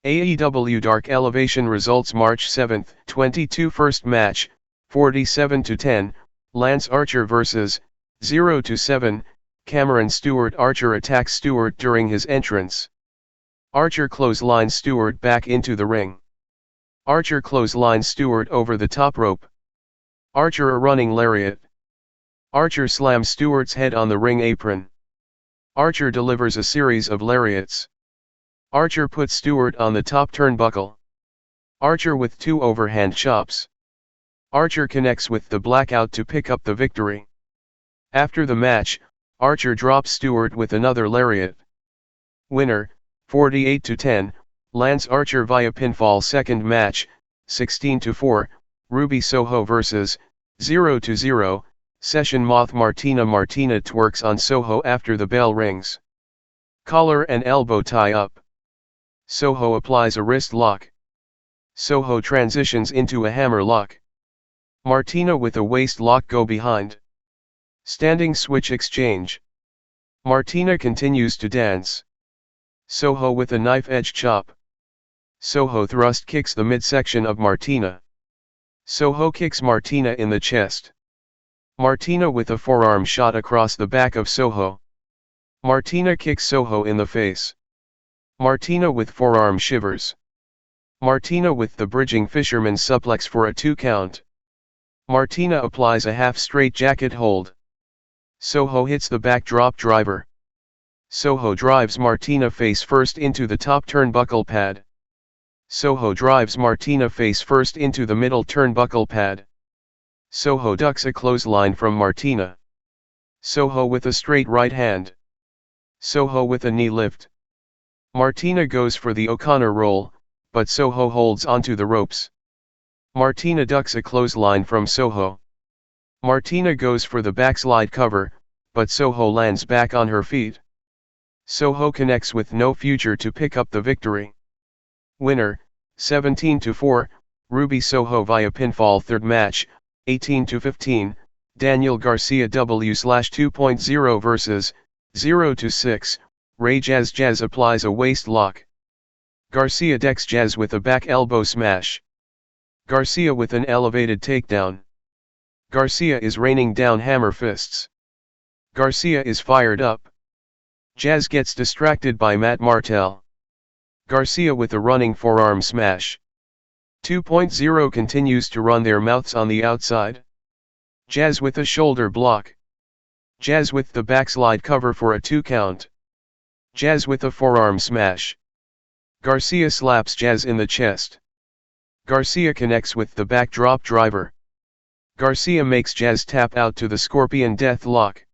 AEW Dark Elevation results March 7, 22 First match, 47-10, Lance Archer vs. 0-7, Cameron Stewart. Archer attacks Stewart during his entrance. Archer clotheslines Stewart back into the ring. Archer clotheslines Stewart over the top rope. Archer a running lariat. Archer slams Stewart's head on the ring apron. Archer delivers a series of lariats. Archer puts Stewart on the top turnbuckle. Archer with 2 overhand chops. Archer connects with the blackout to pick up the victory. After the match, Archer drops Stewart with another lariat. Winner, 48-10, Lance Archer via pinfall. Second match, 16-4, Ruby Soho vs. 0-0, Session Moth Martina. Martina twerks on Soho after the bell rings. Collar and elbow tie up. Soho applies a wrist lock. Soho transitions into a hammer lock. Martina with a waist lock go behind. Standing switch exchange. Martina continues to dance. Soho with a knife edge chop. Soho thrust kicks the midsection of Martina. Soho kicks Martina in the chest. Martina with a forearm shot across the back of Soho. Martina kicks Soho in the face. Martina with forearm shivers. Martina with the bridging fisherman suplex for a 2 count. Martina applies a half straight jacket hold. Soho hits the backdrop driver. Soho drives Martina face first into the top turnbuckle pad. Soho drives Martina face first into the middle turnbuckle pad. Soho ducks a clothesline from Martina. Soho with a straight right hand. Soho with a knee lift. Martina goes for the O'Connor roll, but Soho holds onto the ropes. Martina ducks a clothesline from Soho. Martina goes for the backslide cover, but Soho lands back on her feet. Soho connects with no future to pick up the victory. Winner, 17-4, Ruby Soho via pinfall. Third match, 18-15, Daniel Garcia W/2.0 vs. 0-6, Ray Jaz. Jaz applies a waist lock. Garcia decks Jaz with a back elbow smash. Garcia with an elevated takedown. Garcia is raining down hammer fists. Garcia is fired up. Jaz gets distracted by Matt Martel. Garcia with a running forearm smash. 2.0 continues to run their mouths on the outside. Jaz with a shoulder block. Jaz with the backslide cover for a 2 count. Jaz with a forearm smash. Garcia slaps Jaz in the chest. Garcia connects with the backdrop driver. Garcia makes Jaz tap out to the Scorpion Death Lock.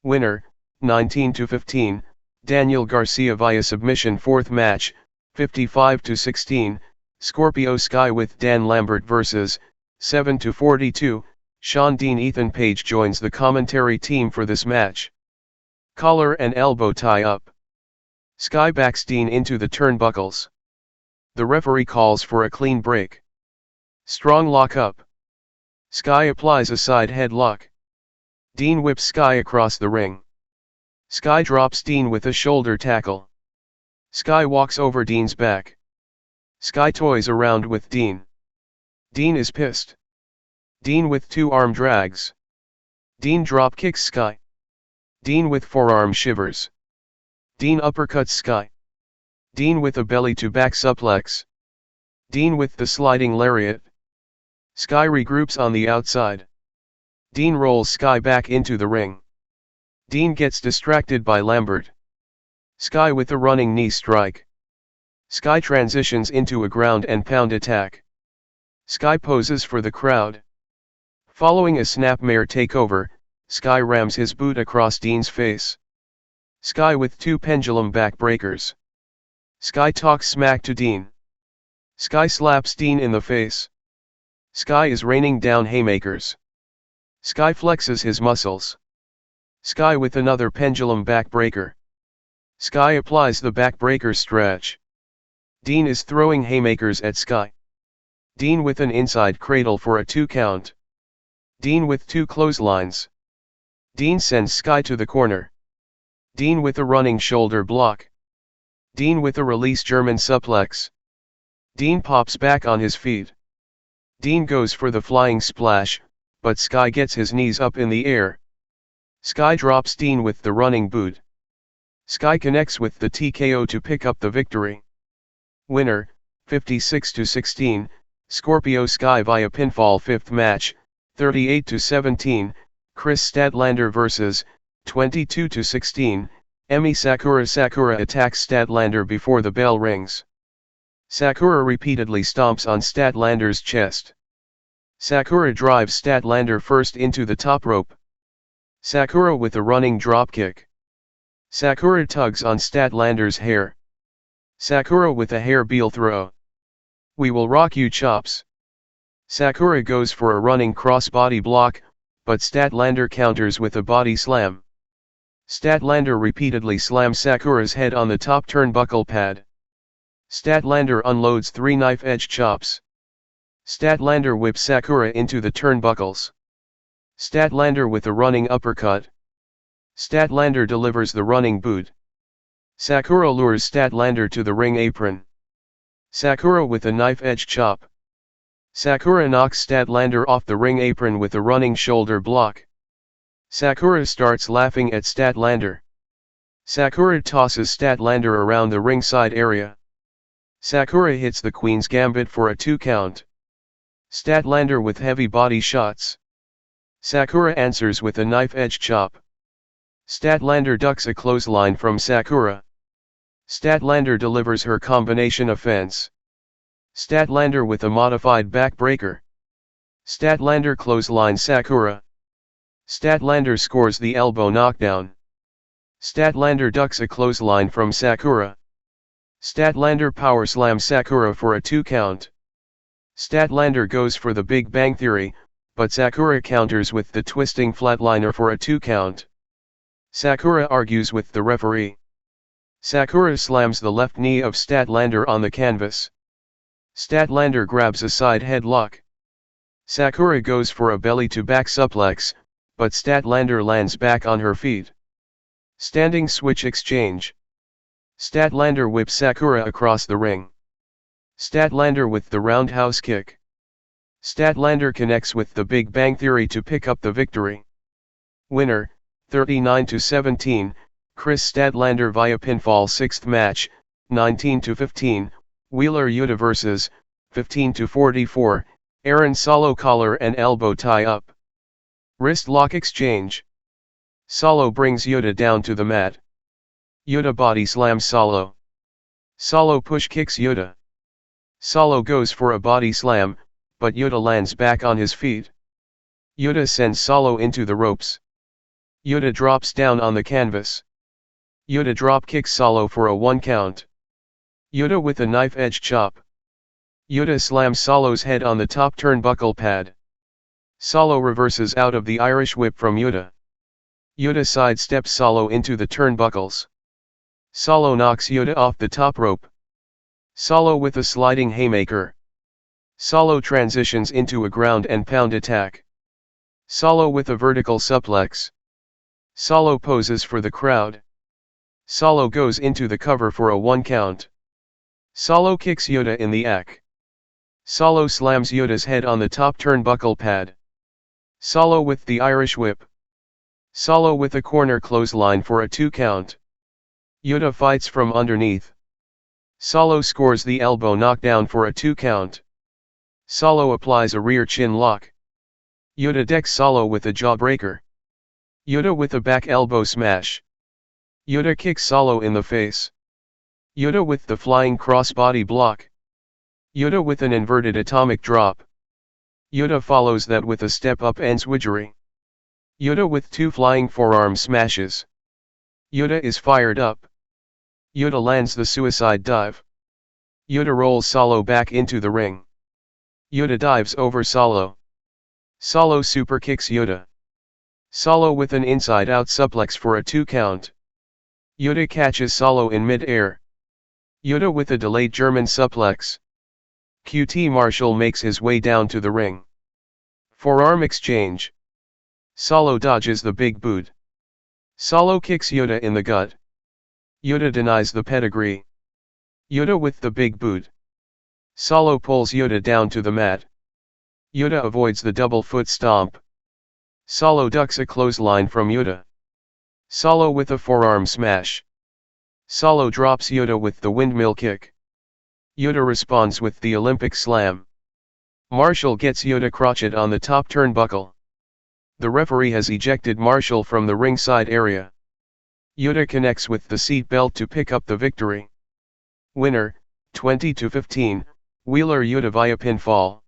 Winner, 19-15, Daniel Garcia via submission. Fourth match, 55-16, Scorpio Sky with Dan Lambert vs. 7-42, Shawn Dean. Ethan Page joins the commentary team for this match. Collar and elbow tie up. Sky backs Dean into the turnbuckles. The referee calls for a clean break. Strong lock up. Sky applies a side headlock. Dean whips Sky across the ring. Sky drops Dean with a shoulder tackle. Sky walks over Dean's back. Sky toys around with Dean. Dean is pissed. Dean with 2 arm drags. Dean drop kicks Sky. Dean with forearm shivers. Dean uppercuts Sky. Dean with a belly to back suplex. Dean with the sliding lariat. Sky regroups on the outside. Dean rolls Sky back into the ring. Dean gets distracted by Lambert. Sky with a running knee strike. Sky transitions into a ground and pound attack. Sky poses for the crowd. Following a snapmare takeover, Sky rams his boot across Dean's face. Sky with 2 pendulum backbreakers. Sky talks smack to Dean. Sky slaps Dean in the face. Sky is raining down haymakers. Sky flexes his muscles. Sky with another pendulum backbreaker. Sky applies the backbreaker stretch. Dean is throwing haymakers at Sky. Dean with an inside cradle for a 2 count. Dean with 2 clotheslines. Dean sends Sky to the corner. Dean with a running shoulder block. Dean with a release German suplex. Dean pops back on his feet. Dean goes for the flying splash, but Sky gets his knees up in the air. Sky drops Dean with the running boot. Sky connects with the TKO to pick up the victory. Winner, 56-16, Scorpio Sky via pinfall. Fifth match, 38-17, Kris Statlander vs. 22-16, Emi Sakura. Sakura attacks Statlander before the bell rings. Sakura repeatedly stomps on Statlander's chest. Sakura drives Statlander first into the top rope. Sakura with a running dropkick. Sakura tugs on Statlander's hair. Sakura with a hair beel throw. We will rock you chops. Sakura goes for a running crossbody block, but Statlander counters with a body slam. Statlander repeatedly slams Sakura's head on the top turnbuckle pad. Statlander unloads 3 knife-edge chops. Statlander whips Sakura into the turnbuckles. Statlander with a running uppercut. Statlander delivers the running boot. Sakura lures Statlander to the ring apron. Sakura with a knife-edge chop. Sakura knocks Statlander off the ring apron with a running shoulder block. Sakura starts laughing at Statlander. Sakura tosses Statlander around the ringside area. Sakura hits the Queen's Gambit for a 2 count. Statlander with heavy body shots. Sakura answers with a knife-edge chop. Statlander ducks a clothesline from Sakura. Statlander delivers her combination offense. Statlander with a modified backbreaker. Statlander clotheslines Sakura. Statlander scores the elbow knockdown. Statlander ducks a clothesline from Sakura. Statlander power slams Sakura for a 2 count. Statlander goes for the Big Bang Theory, but Sakura counters with the twisting flatliner for a 2 count. Sakura argues with the referee. Sakura slams the left knee of Statlander on the canvas. Statlander grabs a side headlock. Sakura goes for a belly-to-back suplex, but Statlander lands back on her feet. Standing switch exchange. Statlander whips Sakura across the ring. Statlander with the roundhouse kick. Statlander connects with the Big Bang Theory to pick up the victory. Winner, 39-17, Kris Statlander via pinfall. Sixth match, 19-15, Wheeler Yuta vs. 15-44, Aaron Solo collar and elbow tie up. Wrist lock exchange. Solo brings Yuta down to the mat. Yuta body slams Solo. Solo push kicks Yuta. Solo goes for a body slam, but Yuta lands back on his feet. Yuta sends Solo into the ropes. Yuta drops down on the canvas. Yuta drop kicks Solo for a 1 count. Yuta with a knife-edge chop. Yuta slams Solo's head on the top turnbuckle pad. Solo reverses out of the Irish whip from Yuta. Yuta sidesteps Solo into the turnbuckles. Solo knocks Yuta off the top rope. Solo with a sliding haymaker. Solo transitions into a ground and pound attack. Solo with a vertical suplex. Solo poses for the crowd. Solo goes into the cover for a 1 count. Solo kicks Yuta in the neck. Solo slams Yuta's head on the top turnbuckle pad. Solo with the Irish whip. Solo with a corner clothesline for a 2 count. Yuta fights from underneath. Solo scores the elbow knockdown for a 2 count. Solo applies a rear chin lock. Yuta decks Solo with a jawbreaker. Yuta with a back elbow smash. Yuta kicks Solo in the face. Yuta with the flying crossbody block. Yuta with an inverted atomic drop. Yuta follows that with a step-up enziguri. Yuta with 2 flying forearm smashes. Yuta is fired up. Yuta lands the suicide dive. Yuta rolls Solo back into the ring. Yuta dives over Solo. Solo super kicks Yuta. Solo with an inside-out suplex for a 2 count. Yuta catches Solo in mid-air. Yuta with a delayed German suplex. QT Marshall makes his way down to the ring. Forearm exchange. Solo dodges the big boot. Solo kicks Yuta in the gut. Yuta denies the pedigree. Yuta with the big boot. Solo pulls Yuta down to the mat. Yuta avoids the double foot stomp. Solo ducks a clothesline from Yuta. Solo with a forearm smash. Solo drops Yuta with the windmill kick. Yuta responds with the Olympic slam. Marshall gets Yuta crotchet on the top turnbuckle. The referee has ejected Marshall from the ringside area. Yuta connects with the seat belt to pick up the victory. Winner, 20-15, Wheeler Yuta via pinfall.